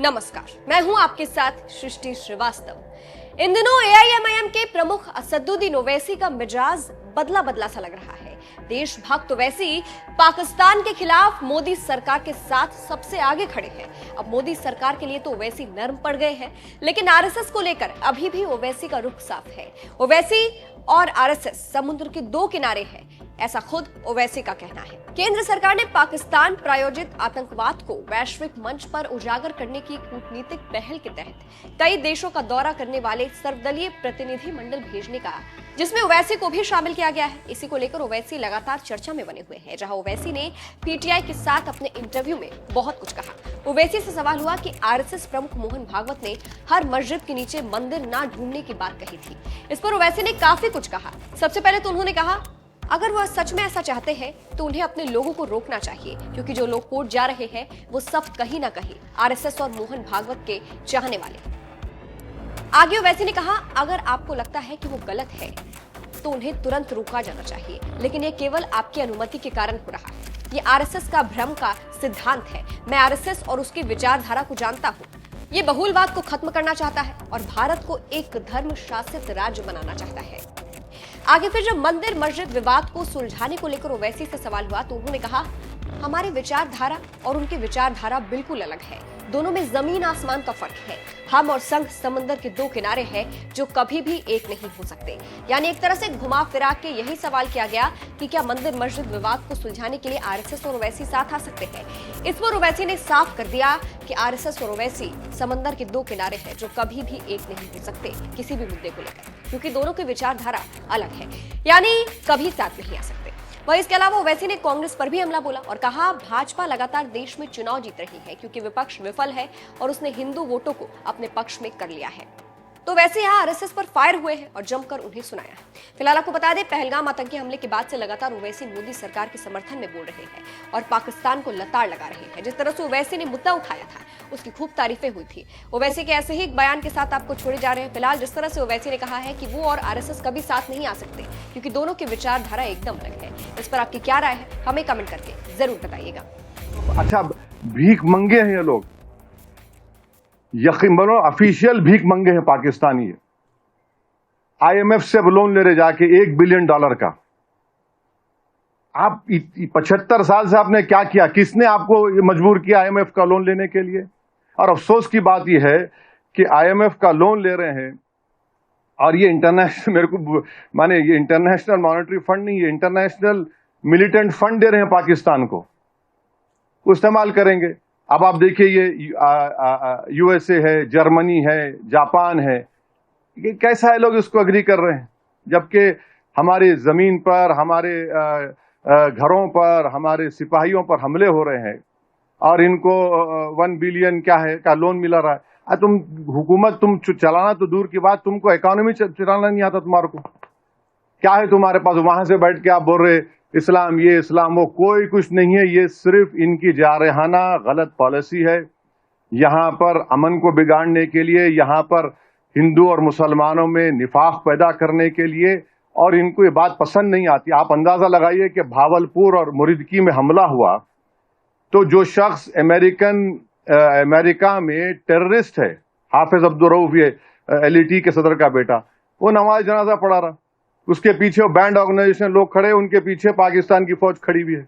नमस्कार, मैं हूं आपके साथ सृष्टि श्रीवास्तव। इन दिनों एआईएमआईएम के प्रमुख असदुद्दीन ओवैसी का मिजाज बदला बदला सा लग रहा है। देशभक्त ओवैसी पाकिस्तान के खिलाफ मोदी सरकार के साथ सबसे आगे खड़े हैं। अब मोदी सरकार के लिए तो ओवैसी नर्म पड़ गए हैं, लेकिन आरएसएस को लेकर अभी भी ओवैसी का रुख साफ है। ओवैसी और आरएसएस समुद्र के दो किनारे हैं, ऐसा खुद ओवैसी का कहना है। केंद्र सरकार ने पाकिस्तान प्रायोजित आतंकवाद को वैश्विक मंच पर उजागर करने की कूटनीतिक पहल के तहत कई देशों का दौरा करने वाले सर्वदलीय प्रतिनिधि मंडल भेजने का, जिसमें ओवैसी को भी शामिल किया गया है। इसी को लेकर ओवैसी लगातार चर्चा में बने हुए हैं। जहां ओवैसी ने पीटीआई के साथ अपने इंटरव्यू में बहुत कुछ कहा। ओवैसी से सवाल हुआ कि आरएसएस प्रमुख मोहन भागवत ने हर मस्जिद के नीचे मंदिर ना ढूंढने की बात कही थी। इस पर ओवैसी ने काफी कुछ कहा। सबसे पहले तो उन्होंने कहा, अगर वह सच में ऐसा चाहते हैं तो उन्हें अपने लोगों को रोकना चाहिए, क्योंकि जो लोग कोर्ट जा रहे हैं वो सब कहीं ना कहीं आरएसएस और मोहन भागवत के चाहने वाले। आगे ओवैसी ने कहा, अगर आपको लगता है कि वो गलत है तो उन्हें तुरंत रोका जाना चाहिए, लेकिन ये केवल आपकी अनुमति के कारण हो रहा है। ये आरएसएस का भ्रम का सिद्धांत है। मैं आरएसएस और उसकी विचारधारा को जानता हूँ। ये बहुलवाद को खत्म करना चाहता है और भारत को एक धर्म शासित राज्य बनाना चाहता है। आगे फिर जब मंदिर मस्जिद विवाद को सुलझाने को लेकर ओवैसी से सवाल हुआ तो उन्होंने कहा, हमारी विचारधारा और उनकी विचारधारा बिल्कुल अलग है। दोनों में जमीन आसमान का फर्क है। हम और संघ समंदर के दो किनारे हैं जो कभी भी एक नहीं हो सकते। यानी एक तरह से घुमा फिरा के यही सवाल किया गया कि क्या मंदिर मस्जिद विवाद को सुलझाने के लिए आरएसएस और ओवैसी साथ आ सकते हैं। इस पर ओवैसी ने साफ कर दिया कि आरएसएस और ओवैसी समंदर के दो किनारे हैं जो कभी भी एक नहीं हो सकते किसी भी मुद्दे को लेकर, क्योंकि दोनों की विचारधारा अलग है, यानी कभी साथ नहीं आ सकते। वहीं इसके अलावा ओवैसी ने कांग्रेस पर भी हमला बोला और कहा, भाजपा लगातार देश में चुनाव जीत रही है क्योंकि विपक्ष विफल है और उसने हिंदू वोटों को अपने पक्ष में कर लिया है। तो वैसे यहाँ आरएसएस पर फायर हुए हैं और जमकर उन्हें सुनाया है। फिलहाल आपको बता दें, पहलगाम आतंकी हमले के बाद से लगातार ओवैसी मोदी सरकार के समर्थन में बोल रहे हैं और पाकिस्तान को लताड़ लगा रहे हैं। जिस तरह से ओवैसी ने मुद्दा उठाया था उसकी खूब तारीफें हुई थी। ओवैसी के ऐसे ही एक बयान के साथ आपको छोड़े जा रहे हैं। फिलहाल जिस तरह से ओवैसी ने कहा है कि वो और आरएसएस कभी साथ नहीं आ सकते क्योंकि दोनों की विचारधारा एकदम अलग है। इस पर आपकी क्या राय है, हमें कमेंट करके जरूर बताइएगा। अच्छा, भीख मंगे हैं ये लोग, यकीन मानो ऑफिशियल भीख मंगे हैं पाकिस्तानी। आईएमएफ से लोन ले रहे जाके $1 बिलियन का। आप 75 साल से आपने क्या किया? किसने आपको मजबूर किया आईएमएफ का लोन लेने के लिए? और अफसोस की बात यह है कि आईएमएफ का लोन ले रहे हैं और ये इंटरनेशनल, मेरे को माने ये इंटरनेशनल मॉनेटरी फंड नहीं, ये इंटरनेशनल मिलिटेंट फंड दे रहे हैं पाकिस्तान को, इस्तेमाल करेंगे। अब आप देखिए, ये यूएसए है, जर्मनी है, जापान है, ये कैसा है लोग इसको अग्री कर रहे हैं, जबकि हमारे जमीन पर, हमारे घरों पर, हमारे सिपाहियों पर हमले हो रहे हैं और इनको 1 बिलियन क्या है का लोन मिला रहा है। तुम हुकूमत, तुम चलाना तो दूर की बात, तुमको इकोनॉमी चलाना नहीं आता तुम्हारे को। क्या है तुम्हारे पास? वहां से बैठ के आप बोल रहे इस्लाम ये इस्लाम वो, कोई कुछ नहीं है। ये सिर्फ इनकी जारहाना गलत पॉलिसी है। यहां पर अमन को बिगाड़ने के लिए, यहां पर हिंदू और मुसलमानों में निफाक पैदा करने के लिए, और इनको ये बात पसंद नहीं आती। आप अंदाजा लगाइए कि भावलपुर और मुरीदकी में हमला हुआ तो जो शख्स अमेरिका में टेररिस्ट है, हाफिज अब्दुल रऊफ, ये एलईटी के सदर का बेटा, वो नमाज जनाजा पढ़ा रहा। उसके पीछे बैंड ऑर्गेनाइजेशन लोग खड़े, उनके पीछे पाकिस्तान की फौज खड़ी हुई है।